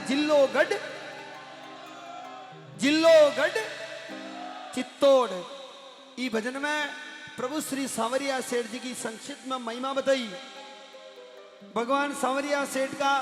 जिल्लोगढ़ जिल्लोगढ़ चित्तौड़। ई भजन में प्रभु श्री सांवरिया सेठ जी की संक्षिप्त में महिमा बताई। भगवान सांवरिया सेठ का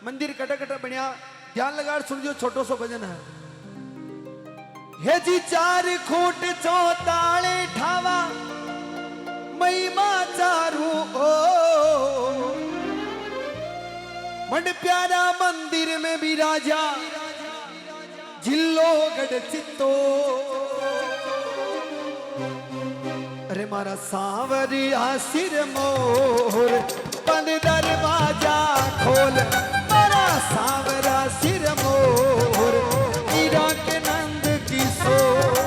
मंदिर कटा कटा बनिया, ध्यान लगा सुन जो छोटो सो भजन है। हे जी चार खूट चौताले ठावा महिमा चारू ओ मंड प्यारा मंदिर में भी राजा जिल्लोगढ़ चित्तो। अरे मारा सांवरिया सिर मोर बंद दरवाजा खोल, मारा सांवरा सिर मोर मीरा के नंद किशोर।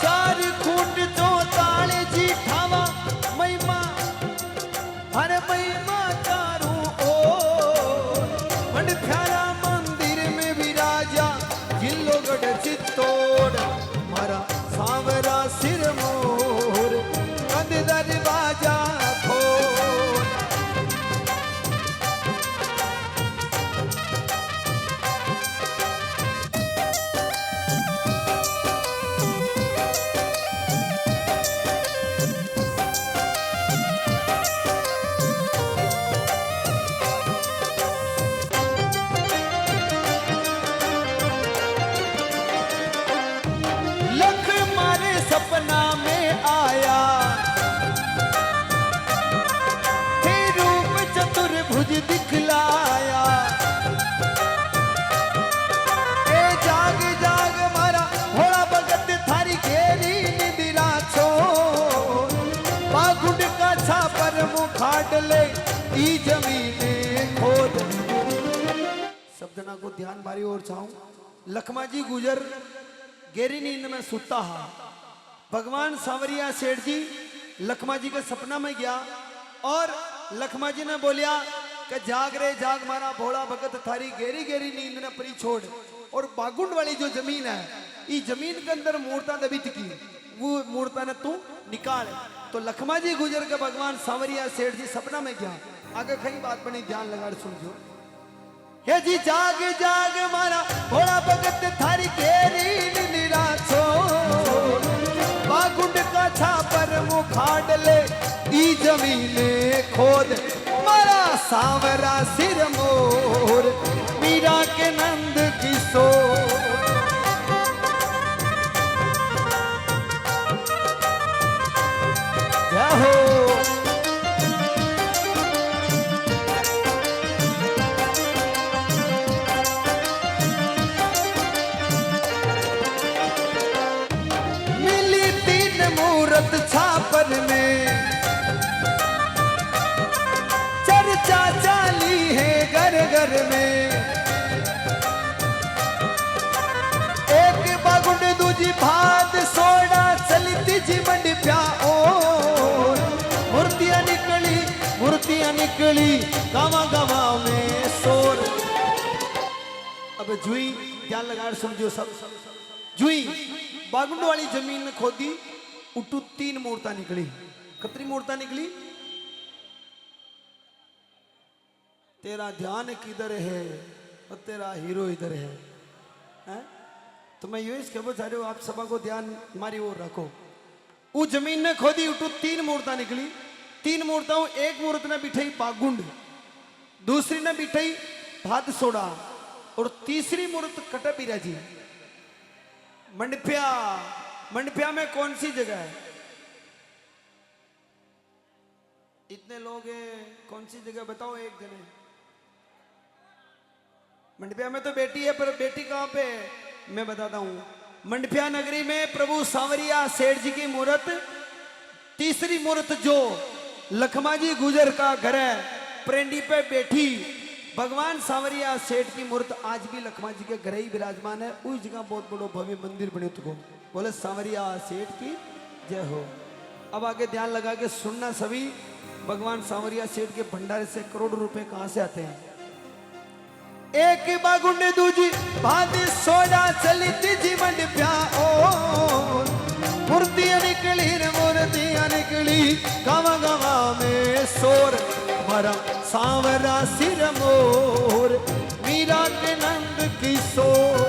चार खूट जो ताले जी ठावा महिमा, हर महिमा चारू ओ मंड प्यारा मंदिर में भी राजा जिल्लोगढ़ चित्तौड़। मारा सांवरा सिर मोर बंद दरवाजा खोल। लख मारे सपना में आया, हे रूप चतुर्भुज दिखलाया। ए जाग जाग मारा भोला भगत थारी घेरी निदिरा छोड़। बागुंड का छापर मुखाड़ ले ई जमीने खोद। शब्दना को ध्यान बारी और चाहूं। लखमा जी गुजर गहरी नींद में सुता है। भगवान सांवरिया सेठ जी लखमा जी के सपना में गया और लखमा जी ने बोलिया कि जाग रे जाग मारा भोला भगत थारी गहरी गहरी नींद ने परी छोड़। और बागुंड वाली जो जमीन है, इस जमीन के अंदर मूर्ता दबित की, वो मूर्ता ने तू निकाल। तो लखमा जी गुजर के भगवान सांवरिया सेठ जी सपना में गया। आगे कई बात बनी, ध्यान लगा सुनजो। हे जी जाग जाग मारा भोला भगत थारी घेरी निदिरा छोड़। बागुंड का छापर मुखाड़ ले ई जमीने खोद। मारा सांवरा सिर मोर मीरा के नंद किशोर। जय हो। मूरत छापर में चर्चा चाली है घर घर में। एक बागुंड दूजी भाद सोड़ा चलती जी मंड प्या ओ। मूर्तियां निकली गावा गावा में शोर। अब जुई ध्यान लगा समझो सब। जुई बागुंड वाली जमीन में खोदी, उठू तीन मूर्ता निकली। कितनी मूर्ता निकली? तेरा ध्यान किधर है और तेरा हीरो इधर है? तो मैं ये कहना चाह रहा हूं, आप सभा को ध्यान हमारी ओर रखो। उस जमीन ने खोदी, उठू तीन मूर्ता निकली। तीन मूर्ताओं, एक मूर्त ने बिठाई बागुंड, दूसरी ने बिठाई भाद सोड़ा और तीसरी मूर्त कटबिरा जी मंडप्या। मंडप्या में कौन सी जगह है? इतने लोग हैं, कौन सी जगह बताओ एक जने। मंडप्या में तो बेटी है, पर बेटी कहां पे है मैं बताता हूं। मंडप्या नगरी में प्रभु सांवरिया सेठ जी की मूर्त, तीसरी मूर्त जो लखमा जी गुजर का घर है, प्रेंडी पे बैठी भगवान सांवरिया सेठ की मूर्त आज भी लखमा जी के घर ही विराजमान है। उस जगह बहुत बड़ो भव्य मंदिर बने। तुको बोले सांवरिया सेठ की जय हो। अब आगे ध्यान लगा के सुनना सभी। भगवान सांवरिया सेठ के भंडारे से करोड़ों रुपए कहां से आते हैं? एक बागुंड दूजी भादी सोडा चली तीजी मंड प्या ओ मूर्तियां निकली रे मूर्तियां निकली गावा गावा में शोर मरा सांवरा सिर मोर मीरा के नंद किशोर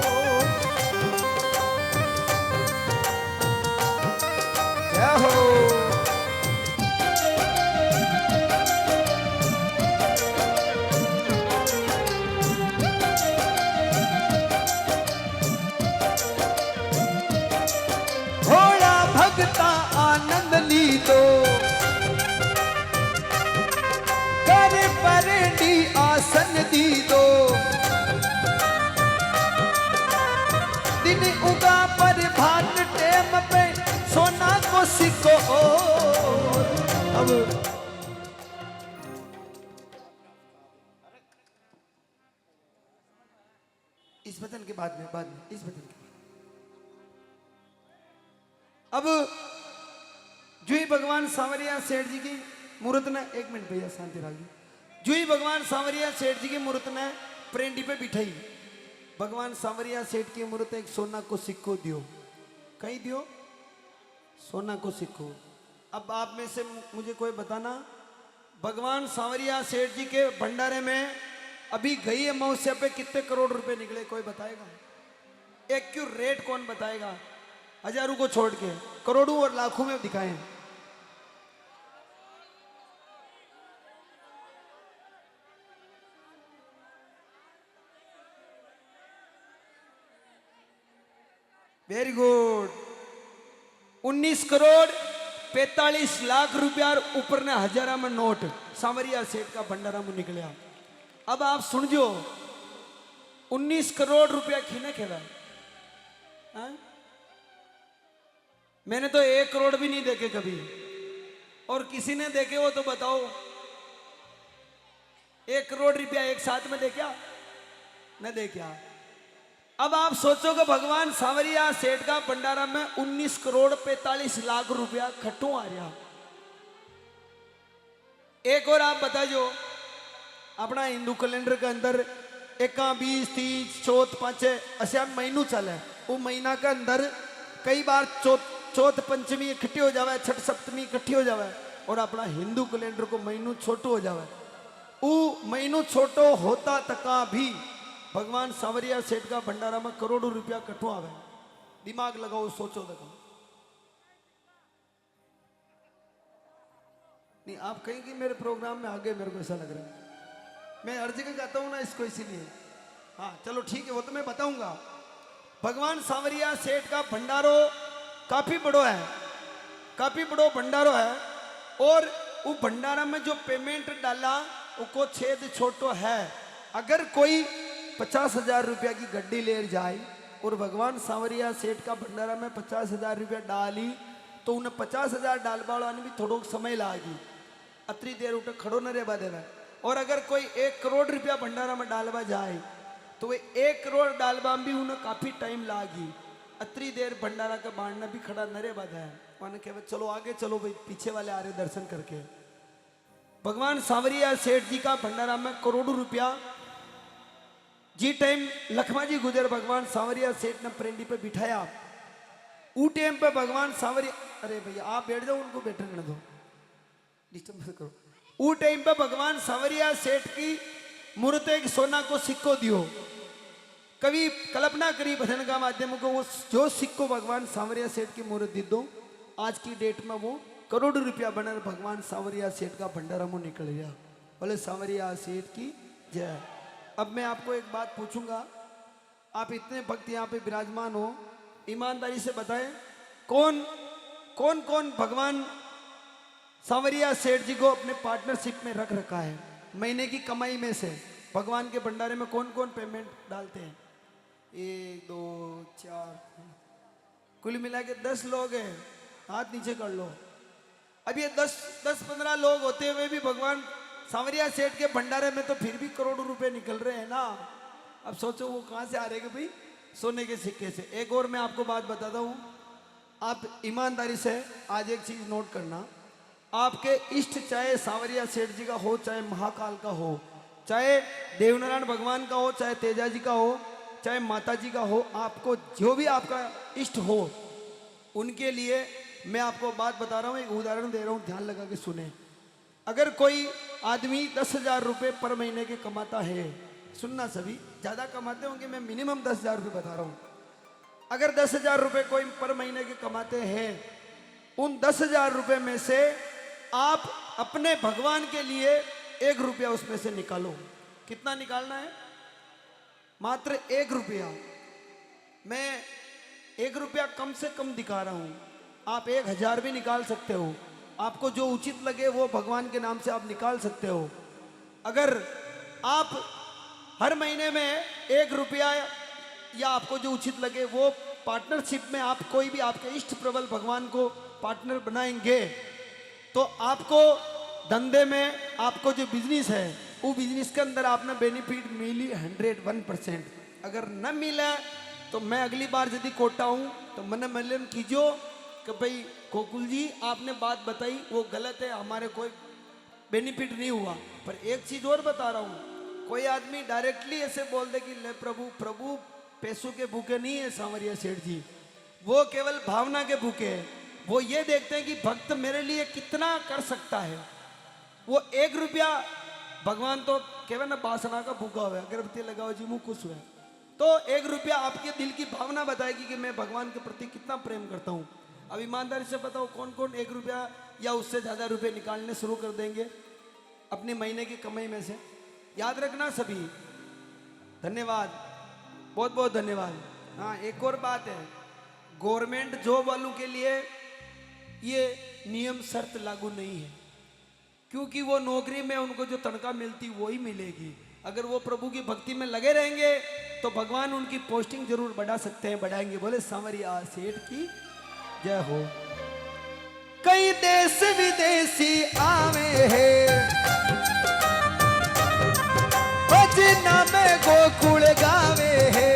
जय हो भगता आनंद ली दो कर परडी आसन दी दो दिन उगा पर भात टेम पे सोना को सिको अब इस बटन के बाद में इस बटन के अब जुई भगवान सांवरिया सेठ जी की मूर्त ने 1 मिनट भैया शांति रागी जुई भगवान सांवरिया सेठ जी की मूर्त ने प्रेंडी पे बिठाई भगवान सांवरिया सेठ की मूर्त एक सोना को सिक्को दियो कहीं दियो सोना को सिक्को अब आप में से मुझे कोई बताना भगवान सांवरिया सेठ जी के भंडारे में अभी गई अमावस्या पे कितने करोड़ रुपए निकले कोई बताएगा एक क्यों रेट कौन बताएगा हजारों को छोड़ के करोड़ों और लाखों में दिखाए वेरी गुड 19 करोड़ 45 लाख रुपया और ऊपर ने हजारा में नोट सांवरिया सेठ का भंडारा में निकलिया अब आप सुन जो 19 करोड़ रुपया खीने खेला मैंने तो 1 करोड़ भी नहीं देखे कभी और किसी ने देखे हो तो बताओ 1 करोड़ रुपया एक साथ में देखा न देखा अब आप सोचोगे भगवान सांवरिया सेठ का भंडारा में 19 करोड़ 45 लाख रुपया खट्टू आ रहा एक और आप बता जो अपना हिंदू कैलेंडर के अंदर 21, 20, 30, चौथ 5 ऐसे महीनों चले वो महीना के अंदर कई बार चौथ पंचमी इकट्ठी हो जावे छठ सप्तमी इकट्ठी हो जावे और अपना हिंदू कैलेंडर को महीनों छोटो हो जावे वो महीनों छोटो होता तका भी भगवान सांवरिया सेठ का भंडारा में करोड़ों रुपया कट्ठो आवे दिमाग लगाओ सोचो देखो नहीं आप कहेंगे मेरे प्रोग्राम में आगे मेरे को ऐसा लग रहा है मैं हर जगह कहता हूं ना इसको इसीलिए हाँ चलो ठीक है वो तो मैं बताऊंगा भगवान सांवरिया सेठ का भंडारो काफी बड़ो भंडारो है और वो भंडारा में जो पेमेंट डाला उसको छेद छोटो है अगर कोई 50,000 रुपया की गड्डी ले जाए और भगवान सांवरिया सेठ का भंडारा में 50,000 रुपया डाली तो उन्हें 50,000 डालबा वाला भी थोड़ा समय लागी अतरी देर उठे खड़ो न रेबा देवा और अगर कोई 1 करोड़ रुपया भंडारा में डालवा जाए तो वे 1 करोड़ डालबा भी उन्हें काफी टाइम लागी अतरी देर भंडारा का बांटना भी खड़ा नरे बधा है उन्हें कहे चलो आगे चलो भाई पीछे वाले आ रहे दर्शन करके भगवान सांवरिया सेठ जी का भंडारा में करोड़ों रुपया जी टाइम लखमा जी गुजर भगवान सांवरिया सेठ ने प्रेंडी पे बिठाया ऊ टाइम पे भगवान सांवरिया अरे भैया आप बैठ जाओ उनको बैठने दो डिस्टर्ब मत करो ऊ टाइम पे भगवान सांवरिया सेठ की मूर्त एक सोना को सिक्को दियो कभी कल्पना करी भजन का माध्यम को वो जो सिक्को भगवान सांवरिया सेठ की मूर्त दी दो आज की डेट में वो करोड़ों रुपया बनर भगवान सांवरिया सेठ का भंडारा मुंह निकल गया बोले सांवरिया सेठ की जय। अब मैं आपको एक बात पूछूंगा आप इतने भक्त यहाँ पे विराजमान हो ईमानदारी से बताएं कौन कौन कौन भगवान सांवरिया सेठ जी को अपने पार्टनरशिप में रख रखा है महीने की कमाई में से भगवान के भंडारे में कौन कौन पेमेंट डालते हैं 1 2 4 कुल मिला के 10 लोग हैं हाथ नीचे कर लो। अब ये 10-15 लोग होते हुए भी भगवान सांवरिया सेठ के भंडारे में तो फिर भी करोड़ों रुपए निकल रहे हैं ना। अब सोचो वो कहाँ से आ रहे हैं भाई सोने के सिक्के से। एक और मैं आपको बात बताता हूँ आप ईमानदारी से आज एक चीज नोट करना आपके इष्ट चाहे सांवरिया सेठ जी का हो चाहे महाकाल का हो चाहे देवनारायण भगवान का हो, चाहे तेजा जी का हो, चाहे माता जी का हो, आपको जो भी आपका इष्ट हो, उनके लिए मैं आपको बात बता रहा हूँ, एक उदाहरण दे रहा हूँ, ध्यान लगा के सुने। अगर कोई आदमी 10,000 रुपये पर महीने के कमाता है, सुनना सभी, ज़्यादा कमाते होंगे, मैं मिनिमम 10,000 रुपये बता रहा हूँ। अगर 10,000 रुपये कोई पर महीने के कमाते हैं, उन 10,000 रुपये में से आप अपने भगवान के लिए 1 रुपया उसमें से निकालो। कितना निकालना है? मात्र 1 रुपया। मैं 1 रुपया कम से कम दिखा रहा हूँ, आप 1,000 भी निकाल सकते हो। आपको जो उचित लगे वो भगवान के नाम से आप निकाल सकते हो। अगर आप हर महीने में 1 रुपया या आपको जो उचित लगे वो पार्टनरशिप में आप कोई भी आपके इष्ट प्रबल भगवान को पार्टनर बनाएंगे, तो आपको धंधे में, आपको जो बिजनेस है वो बिजनेस के अंदर आपने बेनिफिट मिली 101%। अगर न मिला तो मैं अगली बार यदि कोटा हूँ तो मन मिलन कीजियो कि भाई गोकुल जी आपने बात बताई वो गलत है, हमारे कोई बेनिफिट नहीं हुआ। पर एक चीज़ और बता रहा हूँ, कोई आदमी डायरेक्टली ऐसे बोल दे कि ले प्रभु प्रभु पैसों के भूखे नहीं है सांवरिया सेठ जी, वो केवल भावना के भूखे हैं। वो ये देखते हैं कि भक्त मेरे लिए कितना कर सकता है। वो 1 रुपया, भगवान तो केवल ना बासना का भूखा हुआ है, अगरबत्ती लगाओ जी मुँह खुश हुआ है, तो 1 रुपया आपके दिल की भावना बताएगी कि मैं भगवान के प्रति कितना प्रेम करता हूँ। अब ईमानदारी से बताओ कौन कौन 1 रुपया या उससे ज़्यादा रुपये निकालने शुरू कर देंगे अपने महीने की कमाई में से? याद रखना सभी। धन्यवाद, बहुत बहुत धन्यवाद। हाँ, एक और बात है, गवर्नमेंट जॉब वालों के लिए ये नियम शर्त लागू नहीं है, क्योंकि वो नौकरी में उनको जो तनख्वाह मिलती वो ही मिलेगी। अगर वो प्रभु की भक्ति में लगे रहेंगे तो भगवान उनकी पोस्टिंग जरूर बढ़ा सकते हैं, बढ़ाएंगे। बोले सांवरिया सेठ की जय हो। कई देश विदेशी आवे है, भजना में गोकुल गावे है।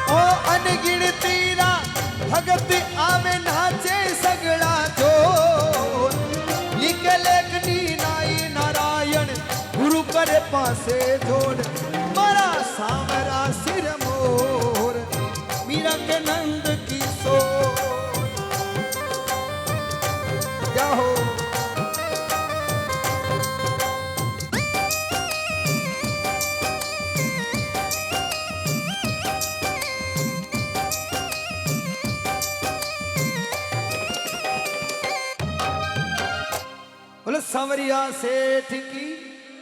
ओ अनगिनती रा भगत आवे नाचे सगड़ा जो, लिखे लेखनी नाई नारायण गुरु करे पासे जोड़। मारा सांवरा सिर मोर मीरा के नंद की सो। क्या हो बोले सांवरिया सेठ की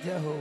जय हो।